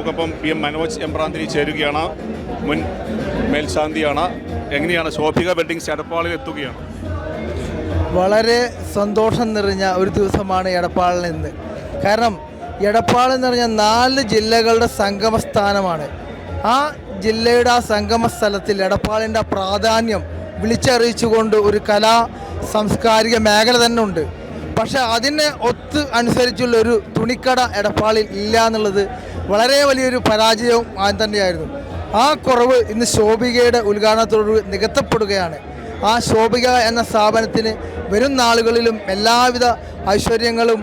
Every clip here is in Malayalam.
നമുക്കൊപ്പം PM മനോജ് എംബ്രാന്തിരി ചേരുകയാണ്. മുൻ മേൽശാന്തിയാണ്. എങ്ങനെയാണ് ശോഭിക വെഡ്ഡിങ്സ് എടപ്പാളിൽ എത്തുകയാണ്? വളരെ സന്തോഷം നിറഞ്ഞ ഒരു ദിവസമാണ് എടപ്പാളിൽ നിന്ന്. കാരണം എടപ്പാൾ എന്ന് പറഞ്ഞാൽ 4 ജില്ലകളുടെ സംഗമസ്ഥാനമാണ്. ആ ജില്ലയുടെ ആ സംഗമ സ്ഥലത്തിൽ എടപ്പാളിൻ്റെ പ്രാധാന്യം വിളിച്ചറിയിച്ചുകൊണ്ട് ഒരു കലാ സാംസ്കാരിക മേഖല തന്നെ ഉണ്ട്. പക്ഷേ അതിനെ അനുസരിച്ചുള്ള ഒരു തുണിക്കട എടപ്പാളിൽ ഇല്ല എന്നുള്ളത് വളരെ വലിയൊരു പരാജയവും തന്നെയായിരുന്നു. ആ കുറവ് ഇന്ന് ശോഭികയുടെ ഉദ്ഘാടനത്തോട് നികത്തപ്പെടുകയാണ്. ആ ശോഭിക എന്ന സ്ഥാപനത്തിന് വരും നാളുകളിലും എല്ലാവിധ ഐശ്വര്യങ്ങളും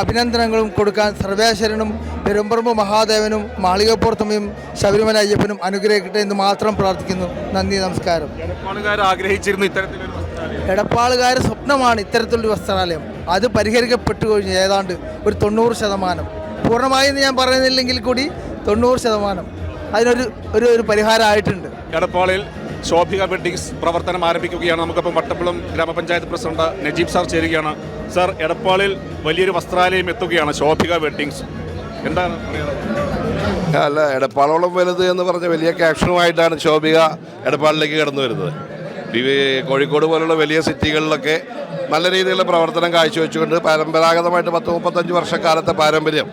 അഭിനന്ദനങ്ങളും കൊടുക്കാൻ സർവേശ്വരനും പെരുമ്പറമ്പ് മഹാദേവനും മാളികപ്പുറത്തമ്മയും ശബരിമല അയ്യപ്പനും അനുഗ്രഹിക്കട്ടെ എന്ന് മാത്രം പ്രാർത്ഥിക്കുന്നു. നന്ദി, നമസ്കാരം. എടപ്പാളുകാർ സ്വപ്നമാണ് ഇത്തരത്തിലൊരു വസ്ത്രാലയം. അത് പരിഹരിക്കപ്പെട്ടു കഴിഞ്ഞു ഏതാണ്ട് ഒരു 90%. പൂർണ്ണമായി ഞാൻ പറയുന്നില്ലെങ്കിൽ കൂടി 90% അതിനൊരു ഒരു പരിഹാരമായിട്ടുണ്ട്. എടപ്പാളിൽ ശോഭിക വെഡ്ഡിങ്സ് പ്രവർത്തനം ആരംഭിക്കുകയാണ്. നമുക്കപ്പം വട്ടപ്പുളം ഗ്രാമപഞ്ചായത്ത് പ്രസിഡന്റ് നജീബ് സാർ ചേരുകയാണ്. സാർ, എടപ്പാളിൽ വലിയൊരു വസ്ത്രാലയം എത്തുകയാണ്, ശോഭിക വെഡ്ഡിങ്സ്. എന്താണ് പറയാനുള്ളത്? അല്ല, എടപ്പാളോളം വലുത് എന്ന് പറഞ്ഞ വലിയ ക്യാപ്ഷനുമായിട്ടാണ് ശോഭിക എടപ്പാളിലേക്ക് കടന്നു വരുന്നത്. കോഴിക്കോട് പോലുള്ള വലിയ സിറ്റികളിലൊക്കെ നല്ല രീതിയിലുള്ള പ്രവർത്തനം കാഴ്ചവെച്ചുകൊണ്ട് പരമ്പരാഗതമായിട്ട് 30-35 വർഷക്കാലത്തെ പാരമ്പര്യം,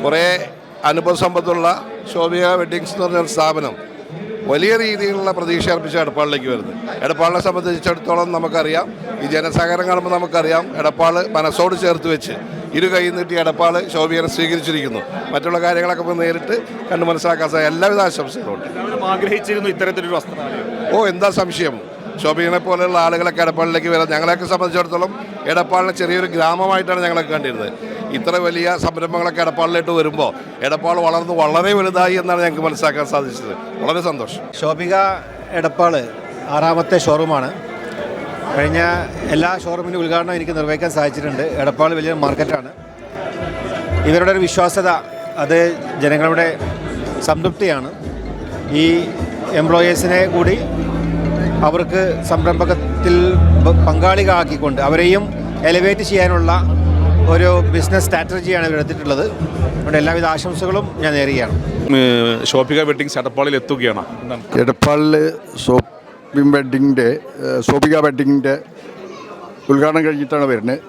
കുറേ അനുഭവ സമ്പത്തുള്ള ശോഭിക വെഡ്ഡിങ്സ് എന്ന് പറഞ്ഞ സ്ഥാപനം വലിയ രീതിയിലുള്ള പ്രതീക്ഷ അർപ്പിച്ച എടപ്പാളിലേക്ക് വരുന്നത്. എടപ്പാളിനെ സംബന്ധിച്ചിടത്തോളം നമുക്കറിയാം, ഈ ജനസഹകരണം കാണുമ്പോൾ നമുക്കറിയാം, എടപ്പാൾ മനസ്സോട് ചേർത്ത് വെച്ച് ഇരു കൈ നീട്ടി എടപ്പാൾ ശോഭികനെ സ്വീകരിച്ചിരിക്കുന്നു. മറ്റുള്ള കാര്യങ്ങളൊക്കെ നേരിട്ട് കണ്ട് മനസ്സിലാക്കാൻ സാധിക്കും. എല്ലാവിധ ആശംസകളുണ്ട്. ആഗ്രഹിച്ചിരുന്നു ഇത്തരത്തിലൊരു വസ്ത്രാലയം. എന്താ സംശയം? ശോഭികനെ പോലെയുള്ള ആളുകളൊക്കെ എടപ്പാളിലേക്ക് വരാം. ഞങ്ങളെയൊക്കെ സംബന്ധിച്ചിടത്തോളം എടപ്പാളിനെ ചെറിയൊരു ഗ്രാമമായിട്ടാണ് ഞങ്ങളൊക്കെ കണ്ടിരുന്നത്. ഇത്ര വലിയ സംരംഭങ്ങളൊക്കെ എടപ്പാളിലേക്ക് വരുമ്പോൾ എടപ്പാൾ വളർന്ന് വളരെ വലുതായി എന്നാണ് ഞങ്ങൾക്ക് മനസ്സിലാക്കാൻ സാധിച്ചത്. വളരെ സന്തോഷം. ശോഭിക എടപ്പാൾ 6ാമത്തെ ഷോറൂമാണ്. കഴിഞ്ഞ എല്ലാ ഷോറൂമിൻ്റെ ഉദ്ഘാടനം എനിക്ക് നിർവഹിക്കാൻ സാധിച്ചിട്ടുണ്ട്. എടപ്പാൾ വലിയ മാർക്കറ്റാണ്. ഇവരുടെ ഒരു വിശ്വാസ്യത, അത് ജനങ്ങളുടെ സംതൃപ്തിയാണ്. ഈ എംപ്ലോയീസിനെ കൂടി അവർക്ക് സംരംഭകത്തിൽ പങ്കാളികളാക്കിക്കൊണ്ട് അവരെയും എലിവേറ്റ് ചെയ്യാനുള്ള ഒരു ബിസിനസ് സ്ട്രാറ്റജിയാണ് ഇവരെടുത്തിട്ടുള്ളത്. അതുകൊണ്ട് എല്ലാവിധ ആശംസകളും ഞാൻ നേരുകയാണ്. ശോഭിക വെഡ്ഡിങ്സ് എടപ്പാളിൽ എത്തുകയാണ്. എടപ്പാളിൽ ശോഭിക വെഡ്ഡിങ്ങിൻ്റെ ഉദ്ഘാടനം കഴിഞ്ഞിട്ടാണ് വരുന്നത്.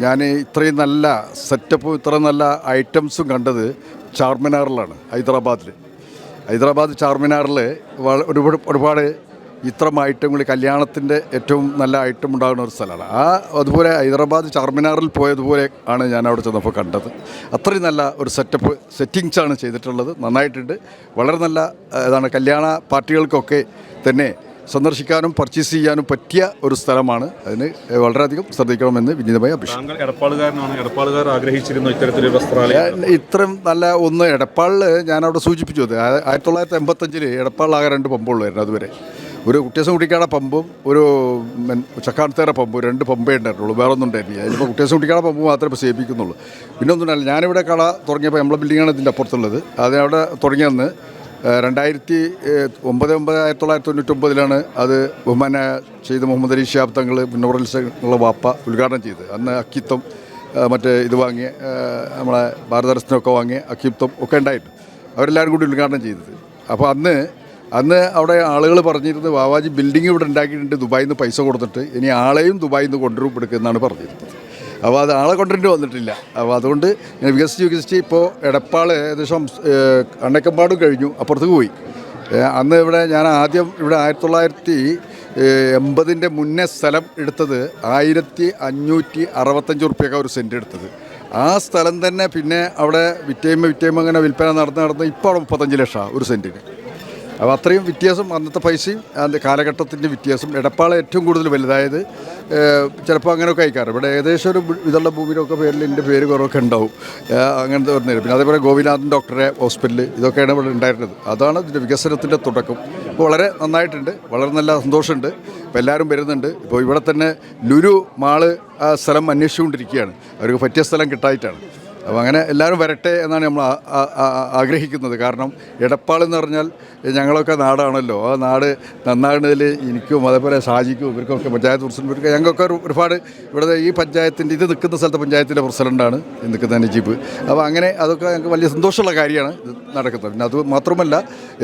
ഞാൻ ഇത്രയും നല്ല സെറ്റപ്പും ഇത്രയും നല്ല ഐറ്റംസും കണ്ടത് ചാർമിനാറിലാണ്, ഹൈദരാബാദ് ചാർമിനാറിൽ ഒരുപാട് ഇത്തരം ഐറ്റങ്ങൾ കല്യാണത്തിൻ്റെ ഏറ്റവും നല്ല ഐറ്റം ഉണ്ടാകുന്ന ഒരു സ്ഥലമാണ്. അതുപോലെ ഹൈദരാബാദ് ചാർമിനാറിൽ പോയതുപോലെ ആണ് ഞാൻ അവിടെ ചെന്നപ്പോൾ കണ്ടത്. അത്രയും നല്ല ഒരു സെറ്റിങ്സാണ് ചെയ്തിട്ടുള്ളത്. നന്നായിട്ടുണ്ട്. വളരെ നല്ല ഇതാണ്. കല്യാണ പാർട്ടികൾക്കൊക്കെ തന്നെ സന്ദർശിക്കാനും പർച്ചേസ് ചെയ്യാനും പറ്റിയ ഒരു സ്ഥലമാണ്. അതിന് വളരെയധികം ശ്രദ്ധിക്കണമെന്ന് വിനീതമായി അപേക്ഷിക്കുന്നു. എടപ്പാളുകാർ ആഗ്രഹിച്ചിരുന്നു ഇത്തരത്തിലൊരു വസ്ത്രാലയം. ഇത്രയും നല്ല ഒന്ന് എടപ്പാളിൽ ഞാനവിടെ സൂചിപ്പിച്ചു. 1985 എടപ്പാളിലാകെ 2 പമ്പുള്ളായിരുന്നു. അതുവരെ ഒരു കുട്ടിയസം കുട്ടിക്കാട പമ്പും ഒരു ചക്കാടത്തേറ പമ്പും 2 പമ്പേ ഉണ്ടായിട്ടുള്ളൂ. വേറെ ഒന്നും ഉണ്ടായിരുന്നില്ല. ഇതിപ്പോൾ കുട്ടിയസം കുട്ടിക്കാട പമ്പ് മാത്രമേ ഇപ്പോൾ സേവിക്കുന്നുള്ളൂ. പിന്നെ ഒന്നുമില്ല. ഞാനിവിടെ കട തുടങ്ങിയപ്പോൾ നമ്മളെ ബിൽഡിങ്ങാണ് ഇതിൻ്റെ അപ്പുറത്തുള്ളത്. അതിനവിടെ തുടങ്ങിയെന്ന് 1999 അത് ബഹുമാന ചെയ്ത് മുഹമ്മദ് അലി ഷിഹാബ് തങ്ങൾ മുന്നോറുള്ള വാപ്പ ഉദ്ഘാടനം ചെയ്ത്. അന്ന് അക്കിത്തം മറ്റേ ഇത് വാങ്ങിയ നമ്മളെ ഭാരതരത്നമൊക്കെ വാങ്ങിയ അക്കിത്തം ഒക്കെ ഉണ്ടായിട്ട് അവരെല്ലാവരും കൂടി ഉദ്ഘാടനം ചെയ്തത്. അപ്പോൾ അന്ന് അവിടെ ആളുകൾ പറഞ്ഞിരുന്നത്, വാവാജി ബിൽഡിംഗ് ഇവിടെ ഉണ്ടാക്കിയിട്ടുണ്ട്, ദുബായിൽ നിന്ന് പൈസ കൊടുത്തിട്ട് ഇനി ആളെയും ദുബായിൽ നിന്ന് കൊണ്ടുവരും എടുക്കുന്നതാണ് പറഞ്ഞിരുന്നത്. അപ്പോൾ അത് ആളെ കൊണ്ടുവരേണ്ടി വന്നിട്ടില്ല. അപ്പോൾ അതുകൊണ്ട് ഇങ്ങനെ വികസിച്ച് ഇപ്പോൾ എടപ്പാൾ ഏകദേശം അണ്ണക്കമ്പാടും കഴിഞ്ഞു, അപ്പുറത്തേക്ക് പോയി. അന്ന് ഇവിടെ ഞാൻ ആദ്യം ഇവിടെ 1980 മുന്നേ സ്ഥലം എടുത്തത് 1565 റുപ്യക്കാണ് ഒരു സെൻറ്റ് എടുത്തത്. ആ സ്ഥലം തന്നെ പിന്നെ അവിടെ വിറ്റേമ അങ്ങനെ വിൽപ്പന നടന്ന് ഇപ്പോൾ അവിടെ 35 ലക്ഷം ഒരു സെൻറ്റിന്. അപ്പോൾ അത്രയും വ്യത്യാസം, അന്നത്തെ പൈസയും അതിൻ്റെ കാലഘട്ടത്തിൻ്റെ വ്യത്യാസം. എടപ്പാൾ ഏറ്റവും കൂടുതൽ വലുതായത് ചിലപ്പോൾ അങ്ങനെയൊക്കെ അയക്കാറ്. ഇവിടെ ഏകദേശം ഒരു ഇതുള്ള ഭൂമിയിലൊക്കെ പേരിൽ എൻ്റെ പേര് കുറവൊക്കെ ഉണ്ടാവും. അങ്ങനത്തെ പറഞ്ഞത്. പിന്നെ അതേപോലെ ഗോപിനാഥൻ ഡോക്ടറെ ഹോസ്പിറ്റൽ, ഇതൊക്കെയാണ് ഇവിടെ ഉണ്ടായിരുന്നത്. അതാണ് ഇതിൻ്റെ വികസനത്തിൻ്റെ തുടക്കം. ഇപ്പോൾ വളരെ നന്നായിട്ടുണ്ട്. വളരെ നല്ല സന്തോഷമുണ്ട്. ഇപ്പോൾ എല്ലാവരും വരുന്നുണ്ട്. ഇപ്പോൾ ഇവിടെ തന്നെ ലുലു മാള് ആ സ്ഥലം അന്വേഷിച്ചുകൊണ്ടിരിക്കുകയാണ്. അവർക്ക് പറ്റിയ സ്ഥലം കിട്ടായിട്ടാണ്. അപ്പോൾ അങ്ങനെ എല്ലാവരും വരട്ടെ എന്നാണ് നമ്മൾ ആഗ്രഹിക്കുന്നത്. കാരണം എടപ്പാൾ എന്ന് പറഞ്ഞാൽ ഞങ്ങളൊക്കെ നാടാണല്ലോ. ആ നാട് നന്നാകുന്നതിൽ എനിക്കും അതേപോലെ ഷാജിക്കും ഇവർക്കൊക്കെ പഞ്ചായത്ത് പ്രസിഡന്റ് ഞങ്ങൾക്കൊക്കെ ഒരുപാട് ഇവിടെ ഈ പഞ്ചായത്തിൻ്റെ ഇത് നിൽക്കുന്ന സ്ഥലത്തെ പഞ്ചായത്തിൻ്റെ പ്രസിഡൻ്റാണ് നിൽക്കുന്ന നജീബ്. അപ്പോൾ അങ്ങനെ അതൊക്കെ ഞങ്ങൾക്ക് വലിയ സന്തോഷമുള്ള കാര്യമാണ് ഇത് നടക്കുന്നത്. പിന്നെ അത് മാത്രമല്ല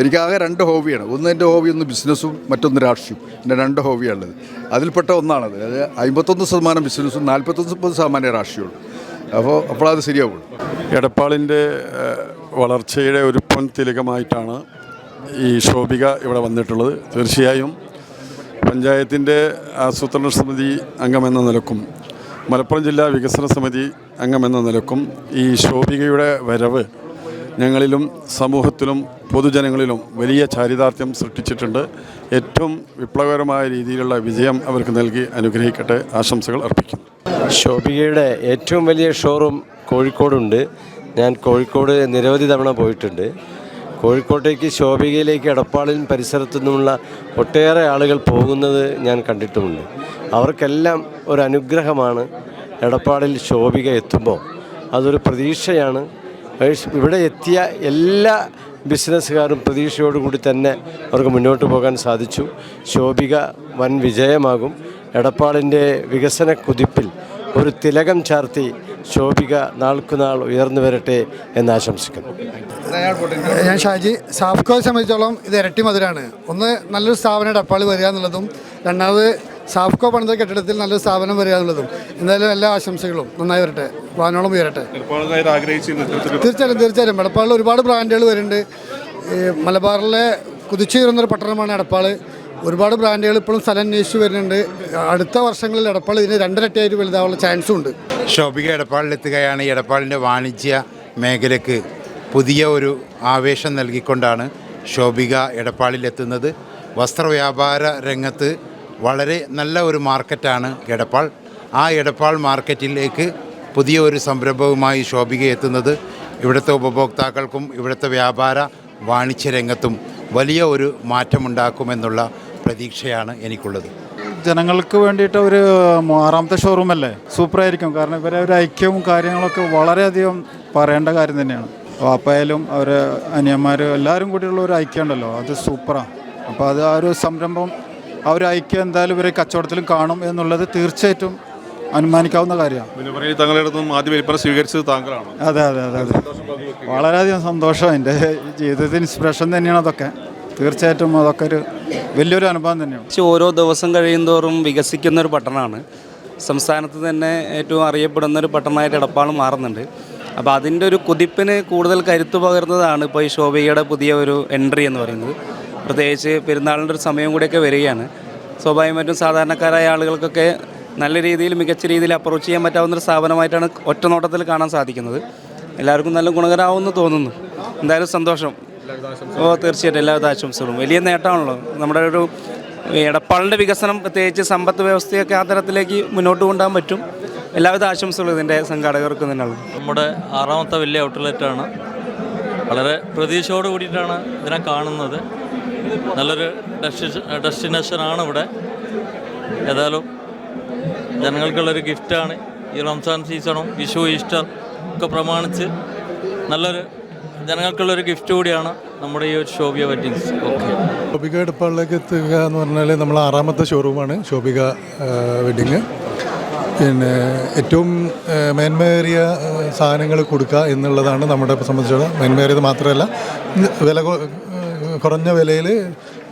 എനിക്കാകെ 2 ഹോബിയാണ്. ഒന്ന് എൻ്റെ ഹോബി, ഒന്ന് ബിസിനസ്സും, മറ്റൊന്ന് രാഷ്ട്രീയവും. എൻ്റെ 2 ഹോബിയാണുള്ളത്. അതിൽപ്പെട്ട ഒന്നാണത്. അത് 51% ബിസിനസ്സും 49% രാഷ്ട്രീയവും. അപ്പോഴത് ശരിയാവുള്ളൂ. എടപ്പാളിൻ്റെ വളർച്ചയുടെ ഒരു പൊൻതിലകമായിട്ടാണ് ഈ ശോഭിക ഇവിടെ വന്നിട്ടുള്ളത്. തീർച്ചയായും പഞ്ചായത്തിൻ്റെ ആസൂത്രണ സമിതി അംഗമെന്ന നിലക്കും മലപ്പുറം ജില്ലാ വികസന സമിതി അംഗമെന്ന നിലക്കും ഈ ശോഭികയുടെ വരവ് ഞങ്ങളിലും സമൂഹത്തിലും പൊതുജനങ്ങളിലും വലിയ ചാരിതാർത്ഥ്യം സൃഷ്ടിച്ചിട്ടുണ്ട്. ഏറ്റവും വിപ്ലവകരമായ രീതിയിലുള്ള വിജയം അവർക്ക് നൽകി അനുഗ്രഹിക്കട്ടെ. ആശംസകൾ അർപ്പിക്കുന്നു. ശോഭികയുടെ ഏറ്റവും വലിയ ഷോറൂം കോഴിക്കോടുണ്ട്. ഞാൻ കോഴിക്കോട് നിരവധി തവണ പോയിട്ടുണ്ട്. കോഴിക്കോട്ടേക്ക് ശോഭികയിലേക്ക് എടപ്പാളിലും പരിസരത്തു നിന്നുമുള്ള ഒട്ടേറെ ആളുകൾ പോകുന്നത് ഞാൻ കണ്ടിട്ടുമുണ്ട്. അവർക്കെല്ലാം ഒരു അനുഗ്രഹമാണ് എടപ്പാളിൽ ശോഭിക എത്തുമ്പോൾ. അതൊരു പ്രതീക്ഷയാണ്. ഇവിടെ എത്തിയ എല്ലാ ബിസിനസ്സുകാരും പ്രതീക്ഷയോടുകൂടി തന്നെ അവർക്ക് മുന്നോട്ട് പോകാൻ സാധിച്ചു. ശോഭിക വൻ വിജയമാകും. എടപ്പാളിൻ്റെ വികസന കുതിപ്പിൽ ഒരു തിലകം ചാർത്തി ശോഭിക നാൾക്കുനാൾ ഉയർന്നു വരട്ടെ എന്ന് ആശംസിക്കുന്നു. ഞാൻ ഷാജി. സാഫ്കോയെ സംബന്ധിച്ചോളം ഇത് ഇരട്ടി മധുരമാണ്. ഒന്ന്, നല്ലൊരു സ്ഥാപനം എടപ്പാൾ വരിക എന്നുള്ളതും, രണ്ടാമത് സാഫ്കോ പണിത കെട്ടിടത്തിൽ നല്ലൊരു സ്ഥാപനം വരിക എന്നുള്ളതും. എന്തായാലും എല്ലാ ആശംസകളും നന്നായി വരട്ടെ, വാനോളം ഉയരട്ടെ. തീർച്ചയായും എടപ്പാളിൽ ഒരുപാട് ബ്രാൻഡുകൾ വരുന്നുണ്ട്. മലബാറിലെ കുതിച്ചുയരുന്നൊരു പട്ടണമാണ് എടപ്പാൾ. ഒരുപാട് ബ്രാൻഡുകൾ ഇപ്പോഴും സ്ഥലം അന്വേഷിച്ച് വരുന്നുണ്ട്. അടുത്ത വർഷങ്ങളിൽ എടപ്പാൾ ഇതിന് 2 ഇരട്ടിയായിട്ട് വലുതാവാനുള്ള ചാൻസും ഉണ്ട്. ശോഭിക എടപ്പാളിലെത്തുകയാണ്. എടപ്പാളിൻ്റെ വാണിജ്യ മേഖലയ്ക്ക് പുതിയ ഒരു ആവേശം നൽകിക്കൊണ്ടാണ് ശോഭിക എടപ്പാളിലെത്തുന്നത്. വസ്ത്രവ്യാപാര രംഗത്ത് വളരെ നല്ല ഒരു മാർക്കറ്റാണ് എടപ്പാൾ. ആ എടപ്പാൾ മാർക്കറ്റിലേക്ക് പുതിയ ഒരു സംരംഭവുമായി ശോഭിക എത്തുന്നത് ഇവിടുത്തെ ഉപഭോക്താക്കൾക്കും ഇവിടുത്തെ വ്യാപാര വാണിജ്യ രംഗത്തും വലിയ ഒരു മാറ്റമുണ്ടാക്കുമെന്നുള്ള പ്രതീക്ഷയാണ് എനിക്കുള്ളത്. ജനങ്ങൾക്ക് വേണ്ടിയിട്ട് ഒരു 6ാമത്തെ ഷോറൂമല്ലേ, സൂപ്പറായിരിക്കും. കാരണം ഇവരെ ഒരു ഐക്യവും കാര്യങ്ങളൊക്കെ വളരെയധികം പറയേണ്ട കാര്യം തന്നെയാണ്. വാപ്പയായാലും അവർ അനിയന്മാർ എല്ലാവരും കൂടിയുള്ള ഒരു ഐക്യം ഉണ്ടല്ലോ, അത് സൂപ്പറാണ്. അപ്പോൾ അത് ആ ഒരു സംരംഭം, ആ ഒരു ഐക്യം എന്തായാലും ഇവരെ കച്ചവടത്തിലും കാണും എന്നുള്ളത് തീർച്ചയായിട്ടും അനുമാനിക്കാവുന്ന കാര്യമാണ്. തങ്ങളുടെ ആദ്യ വിൽപ്പന സ്വീകരിച്ചത് താങ്കളാണ്. അതെ അതെ അതെ അതെ, വളരെയധികം സന്തോഷം. എൻ്റെ ജീവിതത്തിൽ ഇൻസ്പിറേഷൻ തന്നെയാണ് അതൊക്കെ. തീർച്ചയായിട്ടും അതൊക്കെ ഒരു വലിയൊരു അനുഭവം തന്നെയാണ്. ഓരോ ദിവസം കഴിയുന്തോറും വികസിക്കുന്ന ഒരു പട്ടണമാണ്. സംസ്ഥാനത്ത് തന്നെ ഏറ്റവും അറിയപ്പെടുന്ന ഒരു പട്ടണമായിട്ട് എടപ്പാൾ മാറുന്നുണ്ട്. അപ്പോൾ അതിൻ്റെ ഒരു കുതിപ്പിന് കൂടുതൽ കരുത്ത് പകർന്നതാണ് ഇപ്പോൾ ഈ ശോഭികയുടെ പുതിയ ഒരു എൻട്രി എന്ന് പറയുന്നത്. പ്രത്യേകിച്ച് പെരുന്നാളിൻ്റെ ഒരു സമയം കൂടിയൊക്കെ വരികയാണ്. സ്വാഭാവികമായിട്ടും സാധാരണക്കാരായ ആളുകൾക്കൊക്കെ നല്ല രീതിയിൽ മികച്ച രീതിയിൽ അപ്രോച്ച് ചെയ്യാൻ പറ്റാവുന്നൊരു സ്ഥാപനമായിട്ടാണ് ഒറ്റ നോട്ടത്തിൽ കാണാൻ സാധിക്കുന്നത്. എല്ലാവർക്കും നല്ല ഗുണകരമാവുമെന്ന് തോന്നുന്നു. എന്തായാലും സന്തോഷം. തീർച്ചയായിട്ടും എല്ലാവിധ ആശംസകളും. വലിയ നേട്ടമാണല്ലോ നമ്മുടെ ഒരു എടപ്പാളിൻ്റെ വികസനം, പ്രത്യേകിച്ച് സമ്പദ് വ്യവസ്ഥയൊക്കെ ആ തരത്തിലേക്ക് മുന്നോട്ട് കൊണ്ടുപോകാൻ പറ്റും. എല്ലാവിധ ആശംസകളും ഇതിൻ്റെ സംഘാടകർക്ക് തന്നെയാണ്. നമ്മുടെ 6ാമത്തെ വലിയ ഔട്ട്ലെറ്റാണ്. വളരെ പ്രതീക്ഷയോട് കൂടിയിട്ടാണ് ഇതിനെ കാണുന്നത്. നല്ലൊരു ഡെസ്റ്റിനേഷനാണ് ഇവിടെ. ഏതായാലും ജനങ്ങൾക്കുള്ളൊരു ഗിഫ്റ്റാണ് ഈ റംസാൻ സീസണും വിഷു ഈസ്റ്റർ ഒക്കെ പ്രമാണിച്ച് നല്ലൊരു ജനങ്ങൾക്കുള്ളൊരു ഗിഫ്റ്റ് കൂടിയാണ് നമ്മുടെ ഈ ഒരു ശോഭിക വെഡ്ഡിങ്സ്. ഓക്കെ, ശോഭിക എടപ്പാളിലേക്ക് എത്തുക എന്ന് പറഞ്ഞാൽ നമ്മൾ 6ാമത്തെ ഷോറൂമാണ് ശോഭിക വെഡ്ഡിങ്. പിന്നെ ഏറ്റവും മേന്മേറിയ സാധനങ്ങൾ കൊടുക്കുക എന്നുള്ളതാണ് നമ്മുടെ സംബന്ധിച്ചിടത്തോളം. മേന്മേറിയത് മാത്രമല്ല, വില കുറഞ്ഞ വിലയിൽ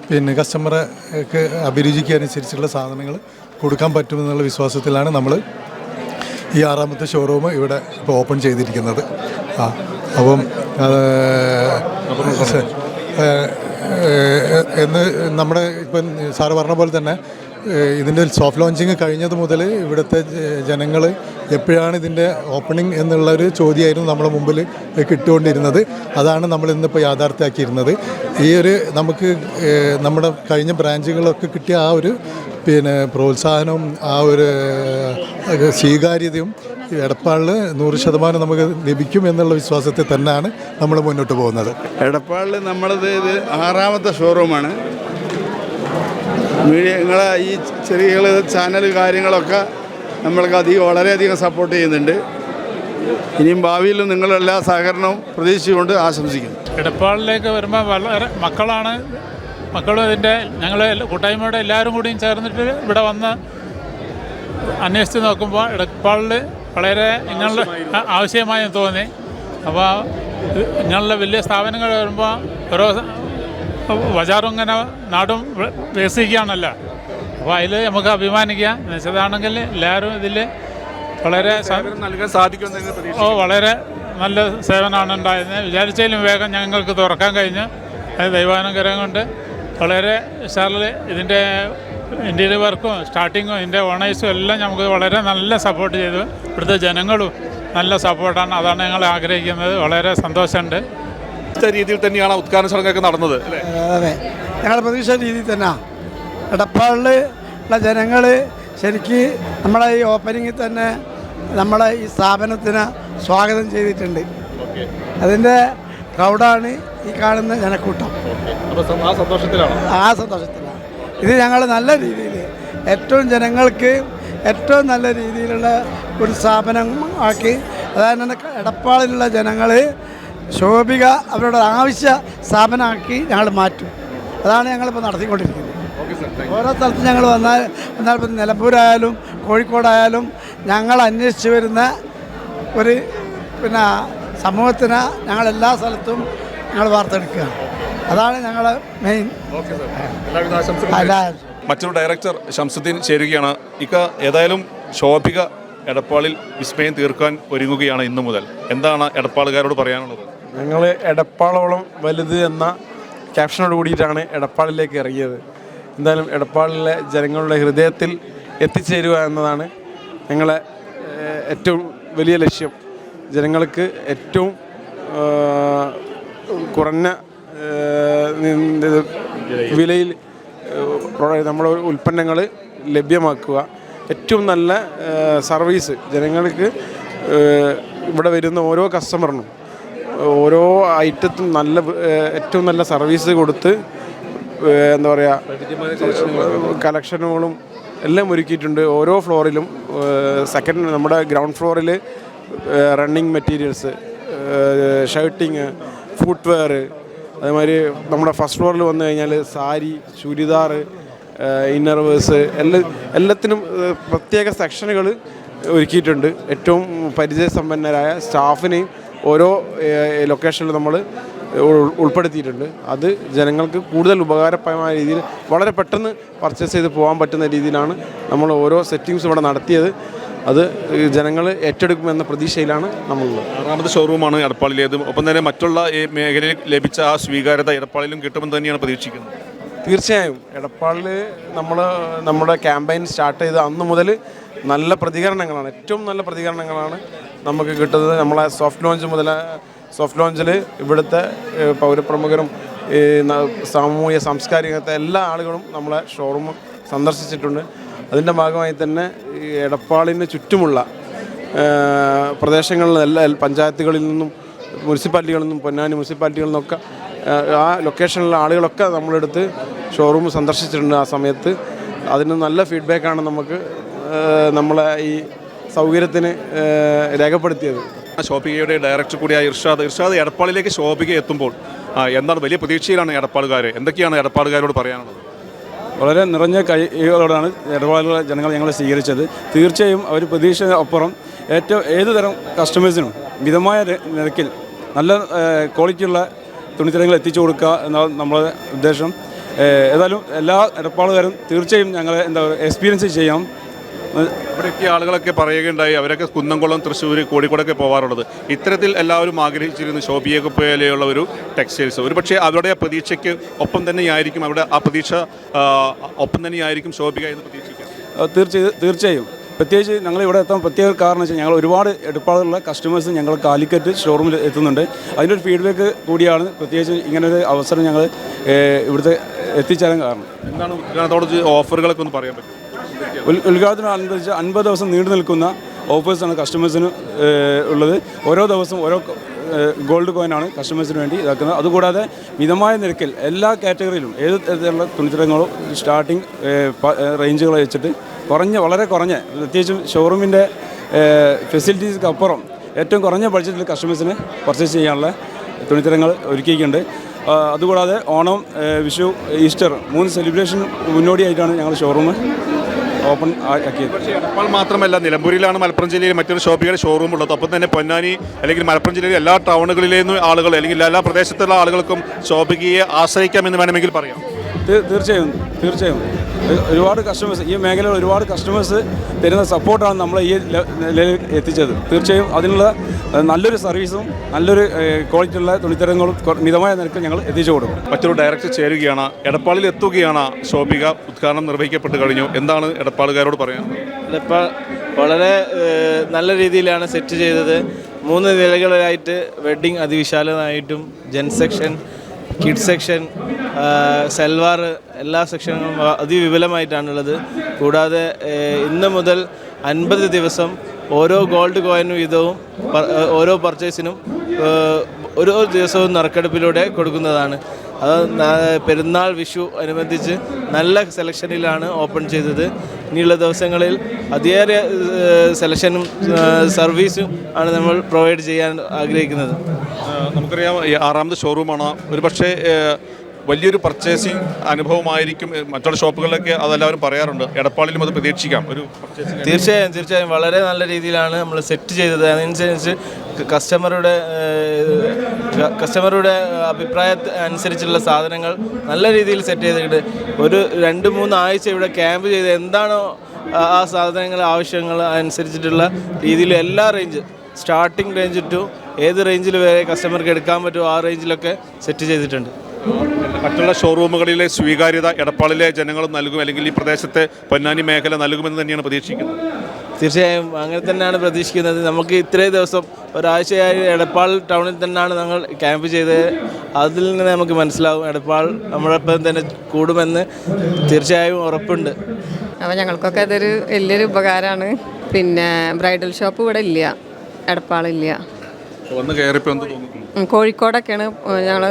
പിന്നെ കസ്റ്റമർക്ക് അഭിരുചിക്ക് അനുസരിച്ചുള്ള സാധനങ്ങൾ കൊടുക്കാൻ പറ്റുമെന്നുള്ള വിശ്വാസത്തിലാണ് നമ്മൾ ഈ 6ാമത്തെ ഷോറൂം ഇവിടെ ഇപ്പോൾ ഓപ്പൺ ചെയ്തിരിക്കുന്നത്. അപ്പം എന്ന് നമ്മുടെ ഇപ്പം സാറ് പറഞ്ഞ പോലെ തന്നെ ഇതിൻ്റെ സോഫ്റ്റ് ലോഞ്ചിങ് കഴിഞ്ഞത് മുതൽ ഇവിടുത്തെ ജനങ്ങൾ എപ്പോഴാണ് ഇതിൻ്റെ ഓപ്പണിംഗ് എന്നുള്ളൊരു ചോദ്യമായിരുന്നു നമ്മുടെ മുമ്പിൽ കിട്ടുകൊണ്ടിരുന്നത്. അതാണ് നമ്മൾ ഇന്നിപ്പോൾ യാഥാർത്ഥ്യമാക്കിയിരുന്നത്. ഈ ഒരു നമുക്ക് നമ്മുടെ കഴിഞ്ഞ ബ്രാഞ്ചുകളൊക്കെ കിട്ടിയ ആ ഒരു പിന്നെ പ്രോത്സാഹനവും ആ ഒരു സ്വീകാര്യതയും എടപ്പാളിൽ 100% നമുക്ക് ലഭിക്കും എന്നുള്ള വിശ്വാസത്തിൽ തന്നെയാണ് നമ്മൾ മുന്നോട്ട് പോകുന്നത്. എടപ്പാളിൽ നമ്മളത് ഇത് 6ാമത്തെ ഷോറൂമാണ്. നിങ്ങളെ ഈ ചെറിയ ചാനൽ കാര്യങ്ങളൊക്കെ നമ്മൾക്ക് വളരെയധികം സപ്പോർട്ട് ചെയ്യുന്നുണ്ട്. ഇനിയും ഭാവിയിൽ നിങ്ങളെല്ലാ സഹകരണവും പ്രതീക്ഷിച്ചുകൊണ്ട് ആശംസിക്കുന്നു. എടപ്പാളിലേക്ക് വരുമ്പോൾ വളരെ മക്കളും ഇതിൻ്റെ ഞങ്ങൾ കൂട്ടായ്മയുടെ എല്ലാവരും കൂടിയും ചേർന്നിട്ട് ഇവിടെ വന്ന് അന്വേഷിച്ച് നോക്കുമ്പോൾ എടപ്പാളിൽ വളരെ ഇങ്ങനെയുള്ള ആവശ്യമായി തോന്നി. അപ്പോൾ ഇങ്ങനെയുള്ള വലിയ സ്ഥാപനങ്ങൾ വരുമ്പോൾ ഓരോ ബജാറും ഇങ്ങനെ നാടും വികസിക്കുകയാണല്ലോ. അപ്പോൾ അതിൽ നമുക്ക് അഭിമാനിക്കാം. എന്നുവെച്ചതാണെങ്കിൽ എല്ലാവരും ഇതിൽ വളരെ നൽകാൻ സാധിക്കുമെന്ന് വളരെ നല്ല സേവനമാണ് ഉണ്ടായിരുന്നത്. വിചാരിച്ചതിലും വേഗം ഞങ്ങൾക്ക് തുറക്കാൻ കഴിഞ്ഞു. അത് ദൈവാനുഗ്രഹം കൊണ്ട് വളരെ ഉഷാറിൽ ഇതിൻ്റെ ഇൻറ്റീരിയർ വർക്കും സ്റ്റാർട്ടിങ്ങും ഇതിൻ്റെ ഓണേഴ്സും എല്ലാം നമുക്ക് വളരെ നല്ല സപ്പോർട്ട് ചെയ്തു. ഇവിടുത്തെ ജനങ്ങളും നല്ല സപ്പോർട്ടാണ്. അതാണ് ഞങ്ങൾ ആഗ്രഹിക്കുന്നത്. വളരെ സന്തോഷമുണ്ട്. രീതിയിൽ തന്നെയാണ് ഉദ്ഘാടന ചടങ്ങൊക്കെ നടന്നത് അല്ലേ? അതെ, ഞങ്ങൾ പ്രതീക്ഷ രീതിയിൽ തന്നെ എടപ്പാളിൽ ഉള്ള ജനങ്ങൾ ശരിക്ക് നമ്മളെ ഈ ഓപ്പണിങ്ങിൽ തന്നെ നമ്മളെ ഈ സ്ഥാപനത്തിന് സ്വാഗതം ചെയ്തിട്ടുണ്ട്. അതിൻ്റെ ക്രൗഡാണ് ഈ കാണുന്ന ജനക്കൂട്ടം. ആ സന്തോഷത്തിലാണ് ഇത് ഞങ്ങൾ നല്ല രീതിയിൽ ഏറ്റവും ജനങ്ങൾക്ക് ഏറ്റവും നല്ല രീതിയിലുള്ള ഒരു സ്ഥാപനം ആക്കി, അതായത് എടപ്പാളിലുള്ള ജനങ്ങൾ ശോഭിക അവരുടെ ആവശ്യ സ്ഥാപനമാക്കി ഞങ്ങൾ മാറ്റും. അതാണ് ഞങ്ങളിപ്പോൾ നടത്തിക്കൊണ്ടിരിക്കുന്നത്. ഓരോ സ്ഥലത്തും ഞങ്ങൾ വന്നാൽ ഇപ്പം നിലമ്പൂരായാലും കോഴിക്കോടായാലും ഞങ്ങൾ അന്വേഷിച്ച് വരുന്ന ഒരു സമൂഹത്തിന് ഞങ്ങളെല്ലാ സ്ഥലത്തും ഞങ്ങൾ വാർത്തെടുക്കുകയാണ്. അതാണ് ഞങ്ങൾ മെയിൻ. മറ്റൊരു ഡയറക്ടർ ഷംസുദ്ദീൻ ചേരുകയാണ്. ഏതായാലും ശോഭിക എടപ്പാളിൽ വിസ്മയം തീർക്കാൻ ഒരുങ്ങുകയാണ് ഇന്നു മുതൽ. എന്താണ് എടപ്പാളുകാരോട് പറയാനുള്ളത്? ഞങ്ങൾ എടപ്പാളോളം വലുത് എന്ന ക്യാപ്ഷനോട് കൂടിയിട്ടാണ് എടപ്പാളിലേക്ക് ഇറങ്ങിയത്. എന്തായാലും എടപ്പാളിലെ ജനങ്ങളുടെ ഹൃദയത്തിൽ എത്തിച്ചേരുക എന്നതാണ് ഞങ്ങളെ ഏറ്റവും വലിയ ലക്ഷ്യം. ജനങ്ങൾക്ക് ഏറ്റവും കുറഞ്ഞ വിലയിൽ നമ്മുടെ ഉൽപ്പന്നങ്ങൾ ലഭ്യമാക്കുക, ഏറ്റവും നല്ല സർവീസ് ജനങ്ങൾക്ക് ഇവിടെ വരുന്ന ഓരോ കസ്റ്റമറിനും ഓരോ ഐറ്റത്തും ഏറ്റവും നല്ല സർവീസ് കൊടുത്ത് എന്താ പറയുക കളക്ഷനുകളും എല്ലാം ഒരുക്കിയിട്ടുണ്ട്. ഓരോ ഫ്ലോറിലും നമ്മുടെ ഗ്രൗണ്ട് ഫ്ലോറിൽ റണ്ണിങ് മെറ്റീരിയൽസ്, ഷർട്ടിങ്, ഫുട്വെയർ, അതേമാതിരി നമ്മുടെ ഫസ്റ്റ് ഫ്ലോറിൽ വന്നു കഴിഞ്ഞാൽ സാരി, ചുരിദാർ, ഇന്നർവേഴ്സ് എല്ലാത്തിനും പ്രത്യേക സെക്ഷനുകൾ ഒരുക്കിയിട്ടുണ്ട്. ഏറ്റവും പരിചയസമ്പന്നരായ സ്റ്റാഫിനെയും ഓരോ ലൊക്കേഷനിൽ നമ്മൾ ഉൾപ്പെടുത്തിയിട്ടുണ്ട്. അത് ജനങ്ങൾക്ക് കൂടുതൽ ഉപകാരപ്രദമായ രീതിയിൽ വളരെ പെട്ടെന്ന് പർച്ചേസ് ചെയ്ത് പോകാൻ പറ്റുന്ന രീതിയിലാണ് നമ്മൾ ഓരോ സെറ്റിങ്സും ഇവിടെ നടത്തിയത്. അത് ജനങ്ങൾ ഏറ്റെടുക്കുമെന്ന പ്രതീക്ഷയിലാണ് നമ്മളുള്ളത്. 6ാമത് ഷോറൂമാണ് എടപ്പാളിലേത്. ഒപ്പം തന്നെ മറ്റുള്ള ഈ മേഖലയിൽ ലഭിച്ച ആ സ്വീകാര്യത എടപ്പാളിലും കിട്ടുമെന്ന് തന്നെയാണ് പ്രതീക്ഷിക്കുന്നത്. തീർച്ചയായും എടപ്പാളിൽ നമ്മുടെ ക്യാമ്പയിൻ സ്റ്റാർട്ട് ചെയ്ത അന്ന് മുതൽ നല്ല പ്രതികരണങ്ങളാണ്, ഏറ്റവും നല്ല പ്രതികരണങ്ങളാണ് നമുക്ക് കിട്ടുന്നത്. നമ്മളെ സോഫ്റ്റ് ലോഞ്ചിൽ ഇവിടുത്തെ പൗരപ്രമുഖരും സാമൂഹ്യ സാംസ്കാരികത്തെ എല്ലാ ആളുകളും നമ്മളെ ഷോറൂം സന്ദർശിച്ചിട്ടുണ്ട്. അതിൻ്റെ ഭാഗമായി തന്നെ ഈ എടപ്പാളിന് ചുറ്റുമുള്ള പ്രദേശങ്ങളിലെല്ലാ പഞ്ചായത്തുകളിൽ നിന്നും മുനിസിപ്പാലിറ്റികളിൽ നിന്നും പൊന്നാനി മുനിസിപ്പാലിറ്റികളിൽ നിന്നൊക്കെ ആ ലൊക്കേഷനിലുള്ള ആളുകളൊക്കെ നമ്മളെടുത്ത് ഷോറൂം സന്ദർശിച്ചിട്ടുണ്ട്. ആ സമയത്ത് അതിന് നല്ല ഫീഡ്ബാക്കാണ് നമുക്ക് നമ്മളെ ഈ സൗകര്യത്തിന് രേഖപ്പെടുത്തിയത്. ശോഭികയുടെ ഡയറക്ടർ കൂടിയായ ഇർഷാദ് എടപ്പാളിലേക്ക് ശോഭിക എത്തുമ്പോൾ എന്താണ് വലിയ പ്രതീക്ഷയിലാണ് എടപ്പാളുകാർ? എന്തൊക്കെയാണ് എടപ്പാളുകാരോട് പറയാനുള്ളത്? വളരെ നിറഞ്ഞ കൈകളോടാണ് എടപ്പാളിലെ ജനങ്ങൾ ഞങ്ങളെ സ്വീകരിച്ചത്. തീർച്ചയായും അവർ പ്രതീക്ഷ അപ്പുറം ഏത് തരം കസ്റ്റമേഴ്സിനും മിതമായ നിരക്കിൽ നല്ല ക്വാളിറ്റിയുള്ള തുണിത്തരങ്ങൾ എത്തിച്ചു കൊടുക്കുക എന്നാണ് നമ്മുടെ ഉദ്ദേശം. ഏതായാലും എല്ലാ എടപ്പാളുകാരും തീർച്ചയായും ഞങ്ങളെ എക്സ്പീരിയൻസ് ചെയ്യണം. ഇവിടെയൊക്കെ ആളുകളൊക്കെ പറയുകയുണ്ടായി, അവരൊക്കെ കുന്നംകുളം, തൃശ്ശൂർ, കോഴിക്കോടൊക്കെ പോകാറുള്ളത്. ഇത്തരത്തിൽ എല്ലാവരും ആഗ്രഹിച്ചിരുന്നു ശോഭികയെ പോലെയുള്ള ഒരു ടെക്സ്റ്റൈൽസ്. ഒരു പക്ഷേ അവരുടെ പ്രതീക്ഷയ്ക്ക് ഒപ്പം തന്നെയായിരിക്കും ശോഭിക എന്ന് പ്രതീക്ഷിക്കാം. തീർച്ചയായും പ്രത്യേകിച്ച് ഞങ്ങൾ ഇവിടെ എത്താൻ പ്രത്യേക കാരണം വെച്ചാൽ ഞങ്ങൾ ഒരുപാട് എടപ്പാളുള്ള കസ്റ്റമേഴ്സ് ഞങ്ങൾ കാലിക്കറ്റ് ഷോറൂമിൽ എത്തുന്നുണ്ട്. അതിൻ്റെ ഒരു ഫീഡ്ബാക്ക് കൂടിയാണ് പ്രത്യേകിച്ച് ഇങ്ങനൊരു അവസരം ഞങ്ങൾ ഇവിടുത്തെ എത്തിച്ചേരാൻ കാരണം. എന്താണ് ഉദ്ഘാടനത്തോട് ഓഫറുകളൊക്കെ ഒന്ന് പറയാൻ പറ്റും? ഉദ്ഘാടനം അനുബന്ധിച്ച് 50 ദിവസം നീണ്ടു നിൽക്കുന്ന ഓഫേഴ്സാണ് കസ്റ്റമേഴ്സിന് ഉള്ളത്. ഓരോ ദിവസവും ഓരോ ഗോൾഡ് കോയിനാണ് കസ്റ്റമേഴ്സിന് വേണ്ടി ഇതാക്കുന്നത്. അതുകൂടാതെ മിതമായ നിരക്കിൽ എല്ലാ കാറ്റഗറിയിലും ഏത് തരത്തിലുള്ള തുണിത്തരങ്ങളും സ്റ്റാർട്ടിങ് റേഞ്ചുകൾ വെച്ചിട്ട് വളരെ കുറഞ്ഞ പ്രത്യേകിച്ചും ഷോറൂമിൻ്റെ ഫെസിലിറ്റീസ്ക്ക് അപ്പുറം ഏറ്റവും കുറഞ്ഞ ബഡ്ജറ്റിൽ കസ്റ്റമേഴ്സിന് പർച്ചേസ് ചെയ്യാനുള്ള തുണിത്തരങ്ങൾ ഒരുക്കിയിട്ടുണ്ട്. അതുകൂടാതെ ഓണം, വിഷു, ഈസ്റ്റർ 3 സെലിബ്രേഷൻ മുന്നോടിയായിട്ടാണ് ഞങ്ങൾ ഷോറൂം ഓപ്പൺ ആക്കിയത്. പക്ഷേ എടപ്പാൾ മാത്രമല്ല, നിലമ്പൂരിലാണ് മലപ്പുറം ജില്ലയിൽ മറ്റൊരു ഷോപ്പിയുടെ ഷോറൂം ഉള്ളത്. ഒപ്പം തന്നെ പൊന്നാനി അല്ലെങ്കിൽ മലപ്പുറം ജില്ലയിലെ എല്ലാ ടൗണുകളിലെ നിന്നും ആളുകൾ അല്ലെങ്കിൽ എല്ലാ പ്രദേശത്തുള്ള ആളുകൾക്കും ഷോപ്പിംഗിയെ ആശ്രയിക്കാമെന്ന് വേണമെങ്കിൽ പറയാം. തീർച്ചയായും ഒരുപാട് കസ്റ്റമേഴ്സ്, ഈ മേഖലയിൽ ഒരുപാട് കസ്റ്റമേഴ്സ് തരുന്ന സപ്പോർട്ടാണ് നമ്മളെ ഈ നിലയിൽ എത്തിച്ചത്. തീർച്ചയായും അതിനുള്ള നല്ലൊരു സർവീസും നല്ലൊരു ക്വാളിറ്റിയുള്ള തുണിത്തരങ്ങളും മിതമായ നിരക്കിൽ ഞങ്ങൾ എത്തിച്ചു കൊടുക്കും. മറ്റൊരു ഡയറക്ടർ ചേരുകയാണ്. എടപ്പാളിൽ എത്തുകയാണ് ഷോപ്പിക. ഉദ്ഘാടനം നിർവഹിക്കപ്പെട്ട് കഴിഞ്ഞു. എന്താണ് എടപ്പാളുകാരോട് പറയാൻ? എടപ്പാൾ വളരെ നല്ല രീതിയിലാണ് സെറ്റ് ചെയ്തത്. 3 നിലകളിലായിട്ട് വെഡ്ഡിങ് അതിവിശാലമായിട്ടും gents section, kid section, salwar എല്ലാ സെക്ഷനുകളും അതിവിപുലമായിട്ടാണുള്ളത്. കൂടാതെ ഇന്ന് മുതൽ 50 ദിവസം ഓരോ ഗോൾഡ് കോയിൻ വീതവും ഓരോ പർച്ചേസിനും ഓരോ ദിവസവും നറുക്കെടുപ്പിലൂടെ കൊടുക്കുന്നതാണ്. അത് പെരുന്നാൾ, വിഷു അനുബന്ധിച്ച് നല്ല സെലക്ഷനിലാണ് ഓപ്പൺ ചെയ്തത്. ഇനിയുള്ള ദിവസങ്ങളിൽ അതിയേറെ സെലക്ഷനും സർവീസും ആണ് നമ്മൾ പ്രൊവൈഡ് ചെയ്യാൻ ആഗ്രഹിക്കുന്നത്. നമുക്കറിയാം, 6ാമത് ഷോറൂമാണ്. ഒരു പക്ഷേ വലിയൊരു പർച്ചേസിങ് അനുഭവമായിരിക്കും. മറ്റുള്ള ഷോപ്പുകളിലൊക്കെ അതെല്ലാവരും പറയാറുണ്ട്. എടപ്പാളിലും അത് പ്രതീക്ഷിക്കാം ഒരു പർച്ചേസിങ്. തീർച്ചയായും വളരെ നല്ല രീതിയിലാണ് നമ്മൾ സെറ്റ് ചെയ്തത്. അതനുസരിച്ച് കസ്റ്റമറുടെ അഭിപ്രായ അനുസരിച്ചുള്ള സാധനങ്ങൾ നല്ല രീതിയിൽ സെറ്റ് ചെയ്തിട്ട് ഒരു 2-3 ആഴ്ച ഇവിടെ ക്യാമ്പ് ചെയ്ത് എന്താണോ ആ സാധനങ്ങൾ ആവശ്യങ്ങൾ അനുസരിച്ചിട്ടുള്ള രീതിയിൽ എല്ലാ റേഞ്ച്, സ്റ്റാർട്ടിംഗ് റേഞ്ച് ടു ഏത് റേഞ്ചിൽ വരെ കസ്റ്റമർക്ക് എടുക്കാൻ പറ്റുമോ ആ റേഞ്ചിലൊക്കെ സെറ്റ് ചെയ്തിട്ടുണ്ട്. മറ്റുള്ള ഷോറൂമുകളിലെ സ്വീകാര്യത എടപ്പാളിലെ ജനങ്ങൾ നൽകും, അല്ലെങ്കിൽ ഈ പ്രദേശത്തെ പൊന്നാനി മേഖല നൽകുമെന്ന് തന്നെയാണ് പ്രതീക്ഷിക്കുന്നത്. തീർച്ചയായും അങ്ങനെ തന്നെയാണ് പ്രതീക്ഷിക്കുന്നത്. നമുക്ക് ഇത്രയും ദിവസം ഒരാഴ്ചയായി എടപ്പാൾ ടൗണിൽ തന്നെയാണ് ഞങ്ങൾ ക്യാമ്പ് ചെയ്തത്. അതിൽ നിന്ന് നമുക്ക് മനസ്സിലാവും എടപ്പാൾ നമ്മളൊപ്പം തന്നെ കൂടുമെന്ന് തീർച്ചയായും ഉറപ്പുണ്ട്. അപ്പോൾ ഞങ്ങൾക്കൊക്കെ അതൊരു വലിയൊരു ഉപകാരമാണ്. പിന്നെ ബ്രൈഡൽ ഷോപ്പ് ഇവിടെ ഇല്ല, എടപ്പാളില്ല. കോഴിക്കോടൊക്കെയാണ് ഞങ്ങൾ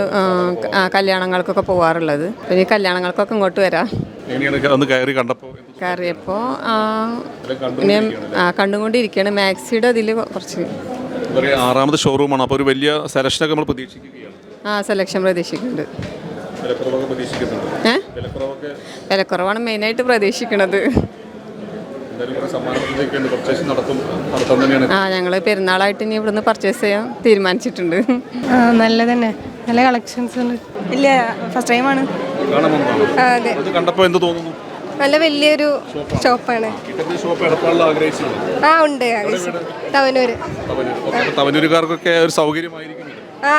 കല്യാണങ്ങൾക്കൊക്കെ പോകാറുള്ളത്. പിന്നെ ഈ കല്യാണങ്ങൾക്കൊക്കെ ഇങ്ങോട്ട് വരാം. കയറിയപ്പോൾ പിന്നെ കണ്ടുകൊണ്ടിരിക്കുകയാണ്. മാക്സിയുടെ അതിൽ കുറച്ച് 6ാമത് ഷോറൂമാണ്. അപ്പോൾ ഒരു വലിയ സെലക്ഷനൊക്കെ നമ്മൾ പ്രതീക്ഷിക്കുകയാണ്. സെലക്ഷൻ പ്രതീക്ഷിക്കുന്നുണ്ട്. വിലക്കുറവാണ് മെയിനായിട്ട് പ്രതീക്ഷിക്കുന്നത്. ഞങ്ങൾ പെരുന്നാളായിട്ട് ഇനി ഇവിടുന്ന് പർച്ചേസ് ചെയ്യാൻ തീരുമാനിച്ചിട്ടുണ്ട്. നല്ല തന്നെ, നല്ല കളക്ഷൻസ് ഉണ്ട്. ഇല്ല, ഫസ്റ്റ് ടൈമാണ്. അതെ, കണ്ടപ്പോൾ എന്ത് തോന്നുന്നു? നല്ല വലിയൊരു ഷോപ്പാണ്. ഉണ്ട്, തവനൂര്. തവനൂരുകാർക്കൊക്കെ ഒരു സൗകര്യമായിരിക്കും.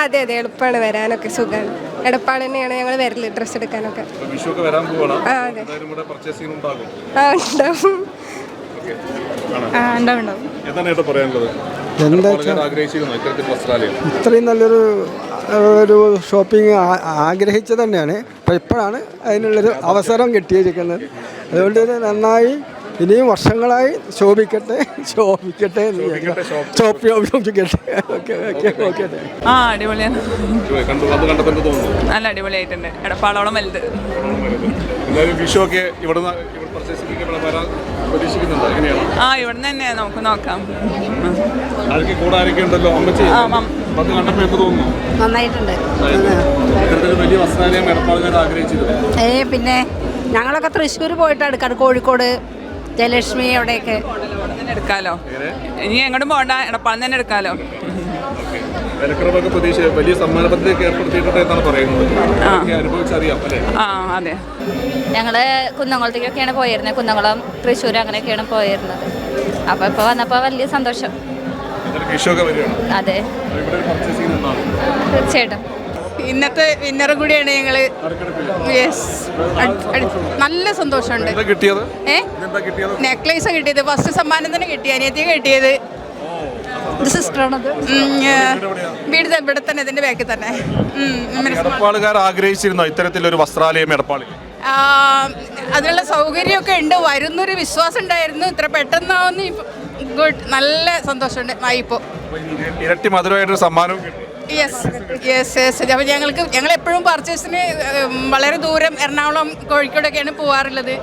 അതെ, എളുപ്പമാണ് വരാനൊക്കെ, സുഖമാണ്. എടപ്പാൾ തന്നെയാണ് ഞങ്ങൾ വരല് ഡ്രസ്സ് എടുക്കാനൊക്കെ. അതെ, ഉണ്ടാവും. ഇത്രയും നല്ലൊരു ഷോപ്പിംഗ് ആഗ്രഹിച്ചത് തന്നെയാണ്. അപ്പോൾ ഇപ്പോഴാണ് അതിനുള്ളൊരു അവസരം കിട്ടിയിരിക്കുന്നത്. അതുകൊണ്ട് ഇത് നന്നായി ഇനിയും വർഷങ്ങളായി ശോഭിക്കട്ടെ. അടിപൊളിയാണ്, നല്ല അടിപൊളിയായിട്ടുണ്ട്. എടപ്പാളോളം വലുത്. ഇവിടെ തന്നെ നമുക്ക് നോക്കാം. നന്നായിട്ടുണ്ട്. പിന്നെ ഞങ്ങളൊക്കെ തൃശ്ശൂർ പോയിട്ടാണ് എടുക്കാറ്, കോഴിക്കോട്, ജയലക്ഷ്മി, അവിടെയൊക്കെ എടുക്കാലോ. ഇനി എങ്ങോട്ടും പോകണ്ട, എടപ്പാളിൽ തന്നെ എടുക്കാലോ. വലിയ സമ്മാനപത്രത്തിലേക്ക് ഏർപ്പെടുത്തിയിട്ടുണ്ട് എന്നാണ് പറയുന്നത്. അതെ, ഞങ്ങള് കുന്നംകുളത്തേക്കൊക്കെയാണ് പോയിരുന്നത്. കുന്നംകുളം, തൃശ്ശൂർ അങ്ങനെയൊക്കെയാണ് പോയിരുന്നത്. അപ്പോൾ ഇപ്പോൾ വന്നപ്പോൾ വലിയ സന്തോഷം. അതെ, തീർച്ചയായിട്ടും. ഇന്നത്തെ വിന്നറും കൂടിയാണ് ഞങ്ങള്. നല്ല സന്തോഷമുണ്ട്. നെക്ലേസ് കിട്ടിയത്, ഫസ്റ്റ് സമ്മാനം തന്നെ കിട്ടി, അനിയത്തി കിട്ടിയത്. സിസ്റ്ററാണത്. വീട് ഇവിടെ തന്നെ, ഇതിന്റെ ബാക്കിൽ തന്നെ. ആഗ്രഹിച്ചിരുന്നോ ഇത്തരത്തിലൊരു വസ്ത്രാലയം എടപ്പാളിൽ? അതിനുള്ള സൗകര്യമൊക്കെ ഉണ്ട്, വരുന്നൊരു വിശ്വാസം ഉണ്ടായിരുന്നു. ഇത്ര പെട്ടെന്നാവുന്ന ഗുഡ്, നല്ല സന്തോഷമുണ്ട്. ഇപ്പോൾ ഇരട്ടി മധുരമായിട്ടൊരു സമ്മാനവും കിട്ടി. യെസ്. അപ്പോൾ ഞങ്ങൾ എപ്പോഴും പർച്ചേസിന് വളരെ ദൂരം എറണാകുളം, കോഴിക്കോടൊക്കെയാണ് പോകാറുള്ളത്.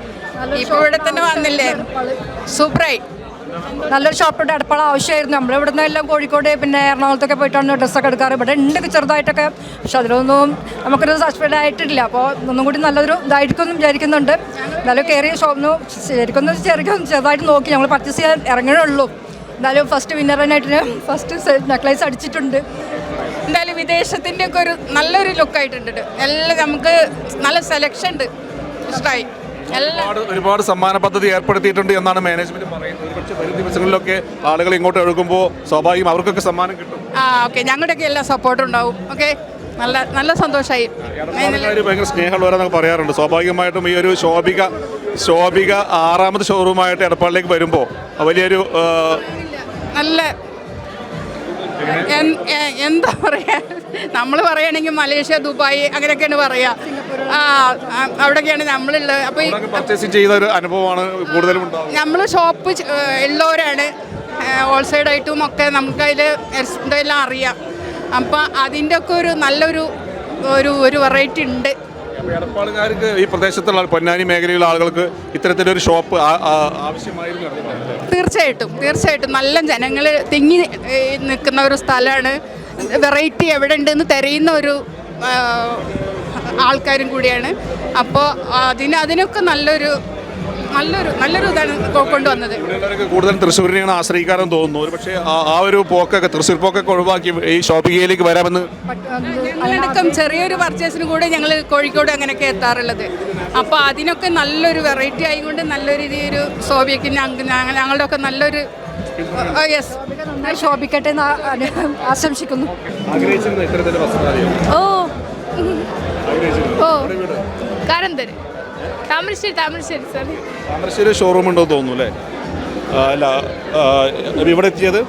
ഇപ്പോൾ ഇവിടെ തന്നെ വന്നില്ലേ, സൂപ്പറായി. നല്ലൊരു ഷോപ്പിട്ട് എടപ്പാൾ ആവശ്യമായിരുന്നു. നമ്മൾ ഇവിടുന്ന് എല്ലാം കോഴിക്കോട് പിന്നെ എറണാകുളത്തൊക്കെ പോയിട്ടാണ് ഡ്രസ്സൊക്കെ എടുക്കാറ്. ഇവിടെ ഉണ്ട് ചെറുതായിട്ടൊക്കെ, പക്ഷെ അതിലൊന്നും നമുക്കൊരു സാറ്റിസ്ഫൈഡ് ആയിട്ടില്ല. അപ്പോൾ ഒന്നും കൂടി നല്ലൊരു ഇതായിരിക്കും എന്ന് വിചാരിക്കുന്നുണ്ട്. എന്നാലും കയറിയ ഷോപ്പിന് ശരിക്കും ചെറുതായിട്ട് നോക്കി ഞങ്ങൾ പർച്ചേസ് ചെയ്യാൻ ഇറങ്ങണേ ഉള്ളൂ. എന്തായാലും ഫസ്റ്റ് വിന്നറിനായിട്ട് ഫസ്റ്റ് നെക്ലേസ് അടിച്ചിട്ടുണ്ട്. എന്തായാലും വിദേശത്തിൻ്റെ ഒക്കെ ഒരു നല്ലൊരു ലുക്കായിട്ടുണ്ട്. എല്ലാം നമുക്ക് നല്ല സെലക്ഷൻ ഉണ്ട്, ഇഷ്ടമായി. ഒരുപാട് സമ്മാന പദ്ധതി ഏർപ്പെടുത്തിയിട്ടുണ്ട് എന്നാണ് മാനേജ്മെന്റ് പറയുന്നത്. പക്ഷേ വരും ദിവസങ്ങളിലൊക്കെ ആളുകൾ ഇങ്ങോട്ട് എടുക്കുമ്പോൾ സ്വാഭാവികം അവർക്കൊക്കെ സമ്മാനം കിട്ടും. ഓക്കെ, ഞങ്ങളുടെയൊക്കെ എല്ലാ സപ്പോർട്ടും ഉണ്ടാവും. ഓക്കെ, നല്ല സന്തോഷമായി. ഭയങ്കര സ്നേഹമുള്ളവരെന്നൊക്കെ പറയാറുണ്ട്. സ്വാഭാവികമായിട്ടും ഈ ഒരു ശോഭിക 6ാമത് ഷോറൂമായിട്ട് എടപ്പാളിലേക്ക് വരുമ്പോൾ വലിയൊരു നല്ല എന്താ പറയുക, നമ്മൾ പറയുകയാണെങ്കിൽ മലേഷ്യ, ദുബായ് അങ്ങനെയൊക്കെയാണ് പറയുക. അവിടെയൊക്കെയാണ് നമ്മളുള്ളത്. അപ്പോൾ പർച്ചേസ് ചെയ്ത ഒരു അനുഭവമാണ് കൂടുതലും ഉണ്ടാവുക. നമ്മൾ ഷോപ്പ് ഉള്ളവരാണ്, ഹോൾസെയിലായിട്ടും ഒക്കെ നമുക്കതിൽ എന്തെല്ലാം അറിയാം. അപ്പോൾ അതിൻ്റെ ഒക്കെ ഒരു നല്ലൊരു ഒരു വെറൈറ്റി ഉണ്ട്. എടപ്പാളുകാർക്ക് ഈ പ്രദേശത്തുള്ള പൊന്നാനി മേഖലയിലുള്ള ആളുകൾക്ക് ഇത്തരത്തിലൊരു ഷോപ്പ് ആവശ്യമായിരുന്നു. തീർച്ചയായിട്ടും നല്ല ജനങ്ങൾ തിങ്ങി നിൽക്കുന്ന ഒരു സ്ഥലമാണ്. വെറൈറ്റി എവിടെ ഉണ്ടെന്ന് തിരയുന്ന ഒരു ആൾക്കാരും കൂടിയാണ്. അപ്പോൾ അതിനൊക്കെ നല്ലൊരു ഇതാണ് കൊണ്ടുവന്നത്. കൂടുതൽ തൃശ്ശൂരിനെയാണ് ആശ്രയിക്കാരെന്ന് തോന്നുന്നു. ഒരു പക്ഷേ ആ ഒരു പോക്കൊക്കെ തൃശ്ശൂർ പോക്കൊക്കെ ഒഴിവാക്കി ഈ ഷോപ്പിംഗിലേക്ക് വരാമെന്ന്. ഞങ്ങളടക്കം ചെറിയൊരു പർച്ചേസിന് കൂടെ ഞങ്ങൾ കോഴിക്കോട് അങ്ങനെയൊക്കെ എത്താറുള്ളത്. അപ്പോൾ അതിനൊക്കെ നല്ലൊരു വെറൈറ്റി ആയതുകൊണ്ട് നല്ലൊരു രീതിയിൽ സോബിയക്ക് ഞങ്ങളുടെ ഒക്കെ നല്ലൊരു ശോഭിക്കട്ടെ എന്ന് ആശംസിക്കുന്നു. കാരന്തര് താമരശ്ശേരി സാർ. താമരശ്ശേരി ഷോറൂം ഉണ്ടെന്ന് തോന്നുന്നു അല്ലേ? അല്ല, ഇവിടെ എത്തിയത്